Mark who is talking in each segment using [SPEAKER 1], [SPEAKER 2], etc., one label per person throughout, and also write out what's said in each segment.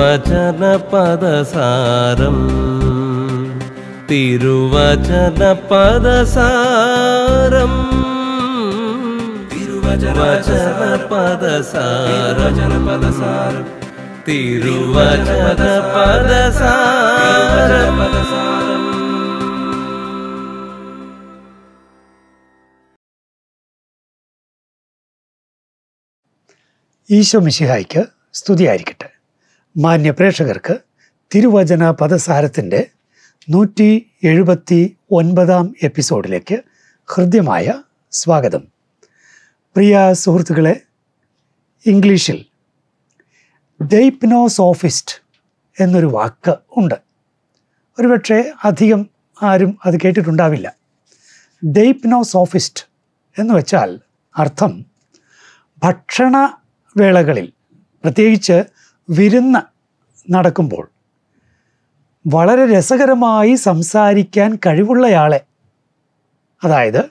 [SPEAKER 1] തിരുവചന പദസാരം തിരുവചന പദസാരം തിരുവചന പദസാരം തിരുവചന പദസാരം.
[SPEAKER 2] ഈശോ മിശിഹായ്ക്ക് സ്തുതിയായിരിക്കട്ടെ. മാന്യ പ്രേക്ഷകർക്ക് തിരുവചന പദസാരത്തിൻ്റെ 179 എപ്പിസോഡിലേക്ക് ഹൃദ്യമായ സ്വാഗതം. പ്രിയ സുഹൃത്തുക്കളെ, ഇംഗ്ലീഷിൽ ഡെയ്പ്നോസോഫിസ്റ്റ് എന്നൊരു വാക്ക് ഉണ്ട്. ഒരുപക്ഷെ അധികം ആരും അത് കേട്ടിട്ടുണ്ടാവില്ല. ഡെയ്പ്നോസോഫിസ്റ്റ് എന്ന് വെച്ചാൽ അർത്ഥം ഭക്ഷണവേളകളിൽ, പ്രത്യേകിച്ച് വിരുന്ന് നടക്കുമ്പോൾ വളരെ രസകരമായി സംസാരിക്കാൻ കഴിവുള്ളയാളെ, അതായത്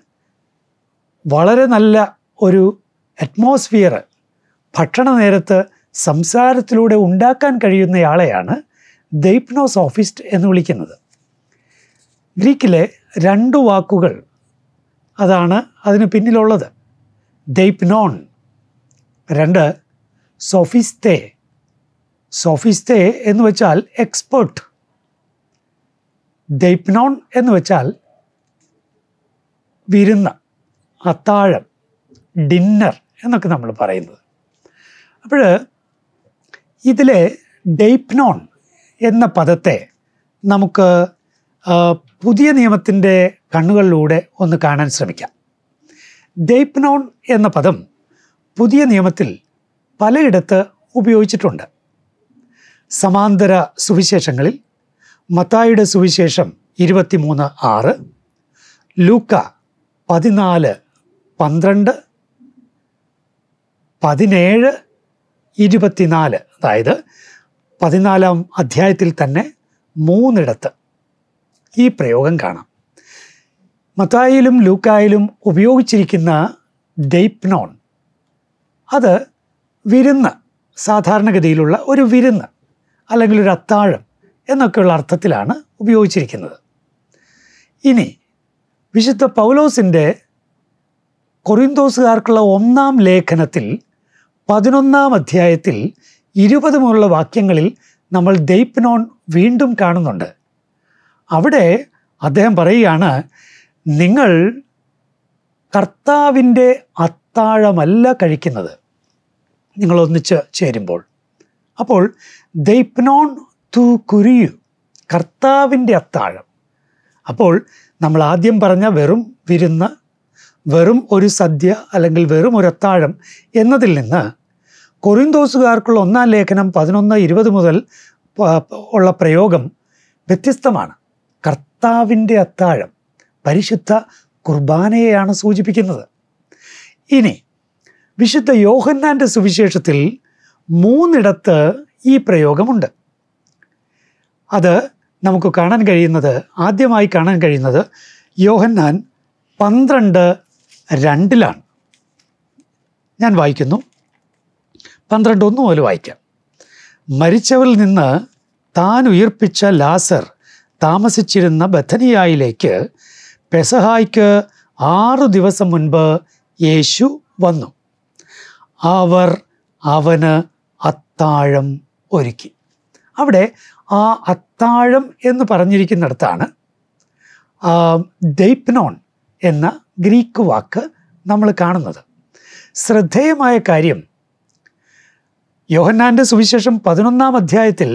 [SPEAKER 2] വളരെ നല്ല ഒരു അറ്റ്മോസ്ഫിയർ ഭക്ഷണ നേരത്ത് സംസാരത്തിലൂടെ ഉണ്ടാക്കാൻ കഴിയുന്നയാളെയാണ് ഡെയ്പ്നോസോഫിസ്റ്റ് എന്ന് വിളിക്കുന്നത്. ഗ്രീക്കിലെ 2 വാക്കുകൾ അതാണ് അതിന് പിന്നിലുള്ളത്. ഡെയ്പ്നോൺ, 2 സോഫിസ്തേ. സോഫിസ്തേ എന്ന് വെച്ചാൽ എക്സ്പേർട്ട്, ഡെയ്പ്നോൺ എന്ന് വെച്ചാൽ വിരുന്ന്, അത്താഴം, ഡിന്നർ എന്നൊക്കെ നമ്മൾ പറയുന്നത്. അപ്പോൾ ഇതിലെ ഡെയ്പ്നോൺ എന്ന പദത്തെ നമുക്ക് പുതിയ നിയമത്തിൻ്റെ കണ്ണുകളിലൂടെ ഒന്ന് കാണാൻ ശ്രമിക്കാം. ഡെയ്പ്നോൺ എന്ന പദം പുതിയ നിയമത്തിൽ പലയിടത്ത് ഉപയോഗിച്ചിട്ടുണ്ട്. സമാന്തര സുവിശേഷങ്ങളിൽ മത്തായിയുടെ സുവിശേഷം 23:6, ലൂക്ക 14:12, 17:24, അതായത് 14-ാം അധ്യായത്തിൽ തന്നെ 3 ഈ പ്രയോഗം കാണാം. മത്തായിയിലും ലൂക്കായിലും ഉപയോഗിച്ചിരിക്കുന്ന ഡെയ്പ്നോൺ അത് വിരുന്ന്, സാധാരണഗതിയിലുള്ള ഒരു വിരുന്ന് അല്ലെങ്കിൽ ഒരു അത്താഴം എന്നൊക്കെയുള്ള അർത്ഥത്തിലാണ് ഉപയോഗിച്ചിരിക്കുന്നത്. ഇനി വിശുദ്ധ പൗലോസിൻ്റെ കൊറിന്തോസുകാർക്കുള്ള 1-ാം ലേഖനത്തിൽ 11-ാം അധ്യായത്തിൽ 20 മുതലുള്ള വാക്യങ്ങളിൽ നമ്മൾ ഡെയ്പ്നോൺ വീണ്ടും കാണുന്നുണ്ട്. അവിടെ അദ്ദേഹം പറയുകയാണ്, നിങ്ങൾ കർത്താവിൻ്റെ അത്താഴമല്ല കഴിക്കുന്നത് നിങ്ങൾ ഒന്നിച്ച് ചേരുമ്പോൾ. അപ്പോൾ ഡെയ്പ്നോൺ തു കുരിയു, കർത്താവിൻ്റെ അത്താഴം. അപ്പോൾ നമ്മൾ ആദ്യം പറഞ്ഞ വെറും വിരുന്ന്, വെറും ഒരു സദ്യ അല്ലെങ്കിൽ വെറും ഒരു അത്താഴം എന്നതിൽ നിന്ന് കൊറിന്തോസുകാർക്കുള്ള 1-ാം ലേഖനം 11:20 മുതൽ ഉള്ള പ്രയോഗം വ്യത്യസ്തമാണ്. കർത്താവിൻ്റെ അത്താഴം പരിശുദ്ധ കുർബാനയെയാണ് സൂചിപ്പിക്കുന്നത്. ഇനി വിശുദ്ധ യോഹന്നാൻ്റെ സുവിശേഷത്തിൽ 3 ഈ പ്രയോഗമുണ്ട്. അത് നമുക്ക് കാണാൻ കഴിയുന്നത്, ആദ്യമായി കാണാൻ കഴിയുന്നത് യോഹന്നാൻ 12:2 ഞാൻ വായിക്കുന്നു. 12:1 മുതൽ വായിക്കാം. മരിച്ചവരിൽ നിന്ന് താൻ ഉയിർപ്പിച്ച ലാസർ താമസിച്ചിരുന്ന ബഥനിയായിലേക്ക് പെസഹായ്ക്ക് 6 ദിവസം മുൻപ് യേശു വന്നു. അവർ അവന് അത്താഴം ഒരുക്കി. അവിടെ ആ അത്താഴം എന്ന് പറഞ്ഞിരിക്കുന്നിടത്താണ് ഡെയ്പ്നോൺ എന്ന ഗ്രീക്ക് വാക്ക് നമ്മൾ കാണുന്നത്. ശ്രദ്ധേയമായ കാര്യം, യോഹന്നാൻ്റെ സുവിശേഷം 11-ാം അധ്യായത്തിൽ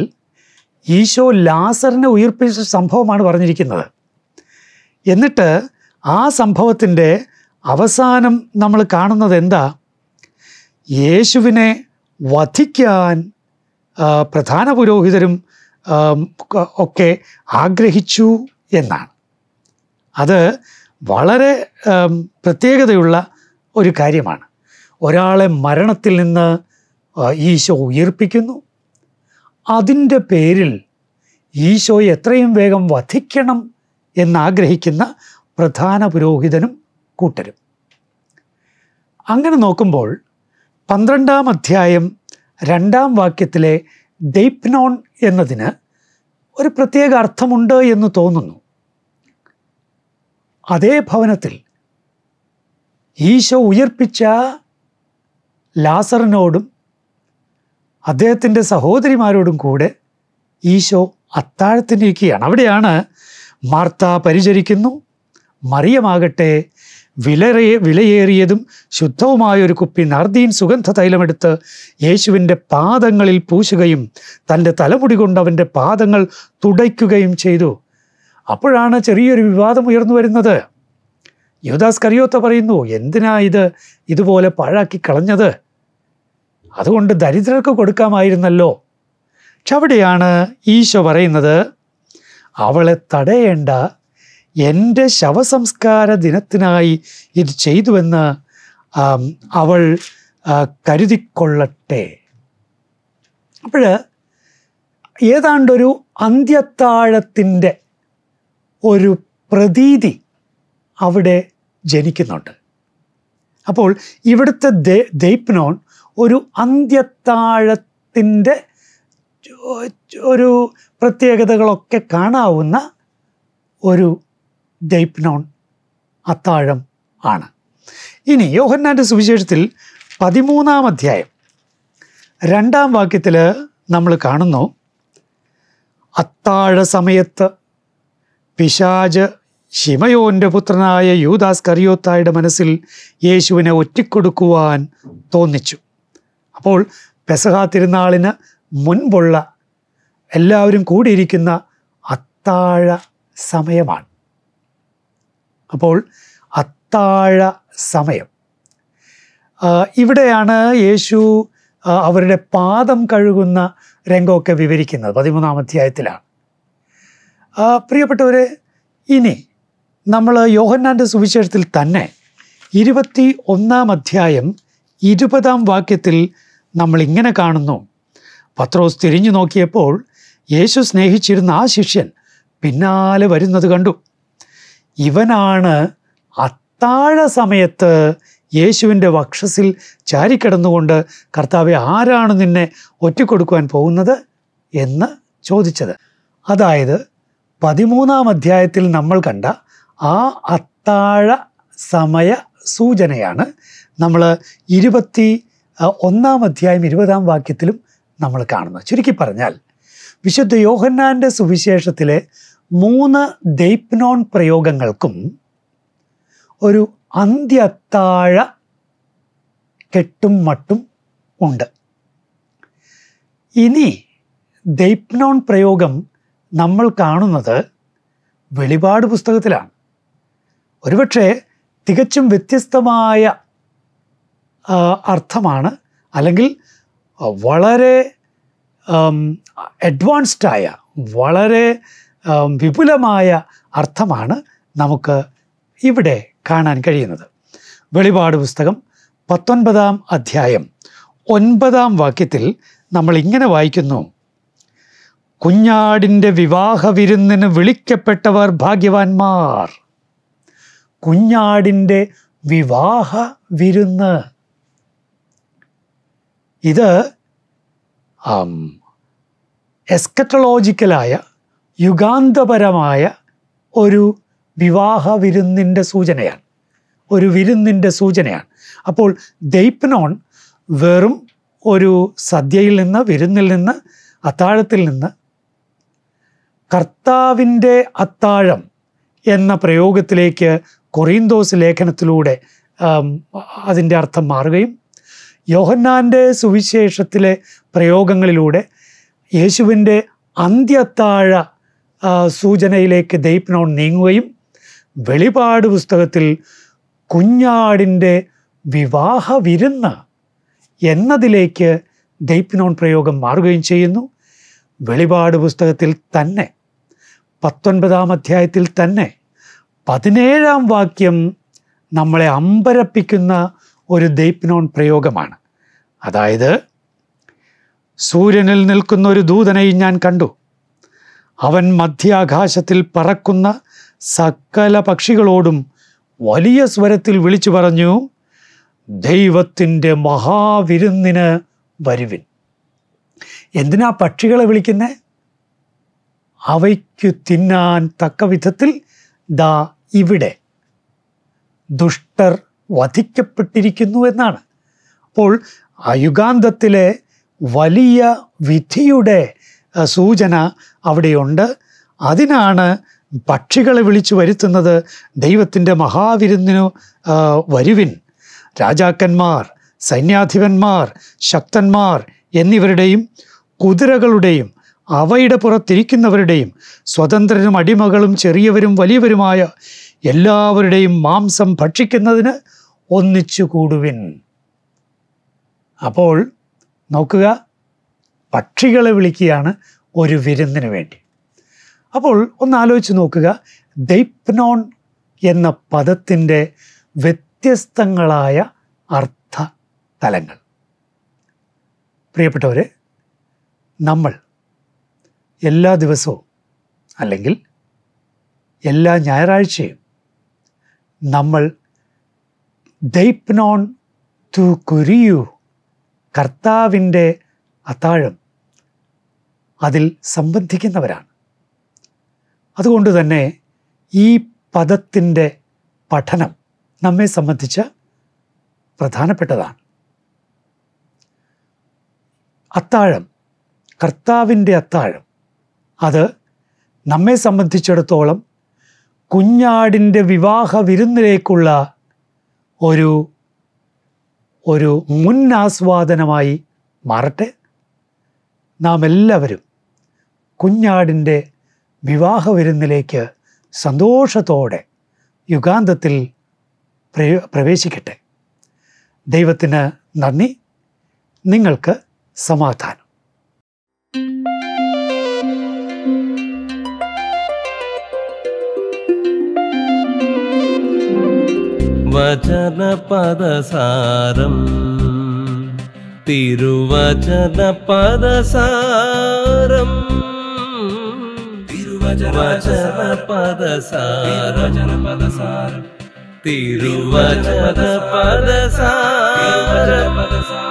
[SPEAKER 2] ഈശോ ലാസറിനെ ഉയിർപ്പിച്ച സംഭവമാണ് പറഞ്ഞിരിക്കുന്നത്. എന്നിട്ട് ആ സംഭവത്തിൻ്റെ അവസാനം നമ്മൾ കാണുന്നത് എന്താ? യേശുവിനെ വധിക്കാൻ പ്രധാന പുരോഹിതരും ഒക്കെ ആഗ്രഹിച്ചു എന്നാണ്. അത് വളരെ പ്രത്യേകതയുള്ള ഒരു കാര്യമാണ്. ഒരാളെ മരണത്തിൽ നിന്ന് ഈശോ ഉയിർപ്പിക്കുന്നു. അതിൻ്റെ പേരിൽ ഈശോയെ എത്രയും വേഗം വധിക്കണം എന്നാഗ്രഹിക്കുന്ന പ്രധാന പുരോഹിതനും കൂട്ടരും. അങ്ങനെ നോക്കുമ്പോൾ 12-ാം അധ്യായം 2-ാം വാക്യത്തിലെ ദൈപ്നോൺ എന്നതിന് ഒരു പ്രത്യേക അർത്ഥമുണ്ട് എന്ന് തോന്നുന്നു. അതേ ഭവനത്തിൽ ഈശോ ഉയർപ്പിച്ച ലാസറിനോടും അദ്ദേഹത്തിൻ്റെ സഹോദരിമാരോടും കൂടെ ഈശോ അത്താഴത്തിനിരിക്കുകയാണ്. അവിടെയാണ് മാർത്ത പരിചരിക്കുന്നു, മറിയമാകട്ടെ വിലയേറിയതും ശുദ്ധവുമായൊരു കുപ്പി നർദീൻ സുഗന്ധ തൈലമെടുത്ത് യേശുവിൻ്റെ പാദങ്ങളിൽ പൂശുകയും തൻ്റെ തലമുടി കൊണ്ട് അവൻ്റെ പാദങ്ങൾ തുടയ്ക്കുകയും ചെയ്തു. അപ്പോഴാണ് ചെറിയൊരു വിവാദം ഉയർന്നു വരുന്നത്. യൂദാസ് കറിയോത്ത പറയുന്നു, എന്തിനാ ഇതുപോലെ പാഴാക്കി കളഞ്ഞത്? അതുകൊണ്ട് ദരിദ്രർക്ക് കൊടുക്കാമായിരുന്നല്ലോ. പക്ഷെ അവിടെയാണ് ഈശോ പറയുന്നത്, അവളെ തടയേണ്ട, എൻ്റെ ശവസംസ്കാര ദിനത്തിനായി ഇത് ചെയ്തുവെന്ന് അവൾ കരുതിക്കൊള്ളട്ടെ. അപ്പോൾ ഏതാണ്ടൊരു അന്ത്യത്താഴത്തിൻ്റെ ഒരു പ്രതീതി അവിടെ ജനിക്കുന്നുണ്ട്. അപ്പോൾ ഇവിടുത്തെ ദൈപ്നോൺ ഒരു അന്ത്യത്താഴത്തിൻ്റെ ഒരു പ്രത്യേകതകളൊക്കെ കാണാവുന്ന ഒരു ദൈപ്നോൺ അത്താഴം ആണ്. ഇനി യോഹന്നാൻ്റെ സുവിശേഷത്തിൽ 13-ാം അധ്യായം 2-ാം വാക്യത്തിൽ നമ്മൾ കാണുന്നു, അത്താഴ സമയത്ത് പിശാച് ശിമയോൻ്റെ പുത്രനായ യൂദാസ് കറിയോത്തായുടെ മനസ്സിൽ യേശുവിനെ ഒറ്റിക്കൊടുക്കുവാൻ തോന്നിച്ചു. അപ്പോൾ പെസഹ തിരുനാളിന് മുൻപുള്ള എല്ലാവരും കൂടിയിരിക്കുന്ന അത്താഴ സമയമാണ്. അപ്പോൾ അത്താഴ സമയം ഇവിടെയാണ് യേശു അവരുടെ പാദം കഴുകുന്ന രംഗമൊക്കെ വിവരിക്കുന്നത്. 13-ാം അധ്യായത്തിലാണ്. പ്രിയപ്പെട്ടവരെ, ഇനി നമ്മൾ യോഹന്നാൻ്റെ സുവിശേഷത്തിൽ തന്നെ 21-ാം അധ്യായം 20-ാം വാക്യത്തിൽ നമ്മൾ ഇങ്ങനെ കാണുന്നു, പത്രോസ് തിരിഞ്ഞു നോക്കിയപ്പോൾ യേശു സ്നേഹിച്ചിരുന്ന ആ ശിഷ്യൻ പിന്നാലെ വരുന്നത് കണ്ടു. ഇവനാണ് അത്താഴ സമയത്ത് യേശുവിൻ്റെ വക്ഷസിൽ ചാരിക്കിടന്നുകൊണ്ട് കർത്താവെ, ആരാണ് നിന്നെ ഒറ്റിക്കൊടുക്കുവാൻ പോകുന്നത് എന്ന് ചോദിച്ചത്. അതായത് 13-ാം അധ്യായത്തിൽ നമ്മൾ കണ്ട ആ അത്താഴ സമയ സൂചനയാണ് നമ്മൾ 21-ാം അധ്യായം 20-ാം വാക്യത്തിലും നമ്മൾ കാണുന്നത്. ചുരുക്കി പറഞ്ഞാൽ, വിശുദ്ധ യോഹന്നാൻ്റെ സുവിശേഷത്തിലെ 3 ദൈപ്നോൺ പ്രയോഗങ്ങൾക്കും ഒരു അന്ത്യത്താഴ കെട്ടും മട്ടും ഉണ്ട്. ഇനി ദൈപ്നോൺ പ്രയോഗം നമ്മൾ കാണുന്നത് വെളിപാട് പുസ്തകത്തിലാണ്. ഒരുപക്ഷെ തികച്ചും വ്യത്യസ്തമായ അർത്ഥമാണ്, അല്ലെങ്കിൽ വളരെ അഡ്വാൻസ്ഡായ, വളരെ വിപുലമായ അർത്ഥമാണ് നമുക്ക് ഇവിടെ കാണാൻ കഴിയുന്നത്. വെളിപാട് പുസ്തകം 19-ാം അധ്യായം 9-ാം വാക്യത്തിൽ നമ്മൾ ഇങ്ങനെ വായിക്കുന്നു, കുഞ്ഞാടിൻ്റെ വിവാഹ വിരുന്നിന് വിളിക്കപ്പെട്ടവർ ഭാഗ്യവാന്മാർ. കുഞ്ഞാടിൻ്റെ വിവാഹ വിരുന്ന്, ഇത് എസ്കറ്റോളജിക്കലായ യുഗാന്തപരമായ ഒരു വിവാഹ വിരുന്നിൻ്റെ സൂചനയാണ്, ഒരു വിരുന്നിൻ്റെ സൂചനയാണ്. അപ്പോൾ ദൈപ്നോൺ വെറും ഒരു സദ്യയിൽ നിന്ന്, വിരുന്നിൽ നിന്ന്, അത്താഴത്തിൽ നിന്ന് കർത്താവിൻ്റെ അത്താഴം എന്ന പ്രയോഗത്തിലേക്ക് കൊറിന്തോസ് ലേഖനത്തിലൂടെ അതിൻ്റെ അർത്ഥം മാറുകയും യോഹന്നാൻ്റെ സുവിശേഷത്തിലെ പ്രയോഗങ്ങളിലൂടെ യേശുവിൻ്റെ അന്ത്യത്താഴ സൂചനയിലേക്ക് ദൈപ്നോൺ നീങ്ങുകയും വെളിപാട് പുസ്തകത്തിൽ കുഞ്ഞാടിൻ്റെ വിവാഹ വിരുന്ന് എന്നതിലേക്ക് ദൈപ്നോൺ പ്രയോഗം മാറുകയും ചെയ്യുന്നു. വെളിപാട് പുസ്തകത്തിൽ തന്നെ 19-ാം അധ്യായത്തിൽ തന്നെ 17-ാം വാക്യം നമ്മളെ അമ്പരപ്പിക്കുന്ന ഒരു ദൈപ്നോൺ പ്രയോഗമാണ്. അതായത്, സൂര്യനിൽ നിൽക്കുന്ന ഒരു ദൂതനെയും ഞാൻ കണ്ടു. അവൻ മധ്യാകാശത്തിൽ പറക്കുന്ന സകല പക്ഷികളോടും വലിയ സ്വരത്തിൽ വിളിച്ചു പറഞ്ഞു, ദൈവത്തിൻ്റെ മഹാവിരുന്നിന് വരുവിൻ. എന്തിനാ പക്ഷികളെ വിളിക്കുന്നേ? അവയ്ക്കു തിന്നാൻ തക്ക വിധത്തിൽ ദാ ഇവിടെ ദുഷ്ടർ വധിക്കപ്പെട്ടിരിക്കുന്നു എന്നാണ്. അപ്പോൾ യുഗാന്തത്തിലെ വലിയ വിധിയുടെ സൂചന അവിടെയുണ്ട്. അതിനാണ് പക്ഷികളെ വിളിച്ചു വരുത്തുന്നത്. ദൈവത്തിൻ്റെ മഹാവിരുന്നിനു വരുവിൻ, രാജാക്കന്മാർ, സൈന്യാധിപന്മാർ, ശക്തന്മാർ എന്നിവരുടെയും കുതിരകളുടെയും അവയുടെ പുറത്തിരിക്കുന്നവരുടെയും സ്വതന്ത്രരും അടിമകളും ചെറിയവരും വലിയവരുമായ എല്ലാവരുടെയും മാംസം ഭക്ഷിക്കുന്നതിന് ഒന്നിച്ചു കൂടുവിൻ. അപ്പോൾ നോക്കുക, പക്ഷികളെ വിളിക്കുകയാണ് ഒരു വിരുന്നിന് വേണ്ടി. അപ്പോൾ ഒന്ന് ആലോചിച്ച് നോക്കുക, ദൈപ്നോൺ എന്ന പദത്തിൻ്റെ വ്യത്യസ്തങ്ങളായ അർത്ഥ തലങ്ങൾ. പ്രിയപ്പെട്ടവരെ, നമ്മൾ എല്ലാ ദിവസവും അല്ലെങ്കിൽ എല്ലാ ഞായറാഴ്ചയും നമ്മൾ ദൈപ്നോൺ തു കുരിയു, കർത്താവിൻ്റെ അത്താഴം, അതിൽ സംബന്ധിക്കുന്നവരാണ്. അതുകൊണ്ട് തന്നെ ഈ പദത്തിൻ്റെ പഠനം നമ്മെ സംബന്ധിച്ച് പ്രധാനപ്പെട്ടതാണ്. അത്താഴം, കർത്താവിൻ്റെ അത്താഴം, അത് നമ്മെ സംബന്ധിച്ചിടത്തോളം കുഞ്ഞാടിൻ്റെ വിവാഹ വിരുന്നിലേക്കുള്ള ഒരു മുൻ ആസ്വാദനമായി മാറട്ടെ. നാം എല്ലാവരും കുഞ്ഞാടിൻ്റെ വിവാഹ വിരുന്നിലേക്ക് സന്തോഷത്തോടെ യുഗാന്തത്തിൽ പ്രവേശിക്കട്ടെ. ദൈവത്തിന് നന്ദി. നിങ്ങൾക്ക് സമാധാനം.
[SPEAKER 1] വചനപദസാരം, തിരുവചനപദസാരം, തിരുവചനപദസാരം, തിരുവചനപദസാരം.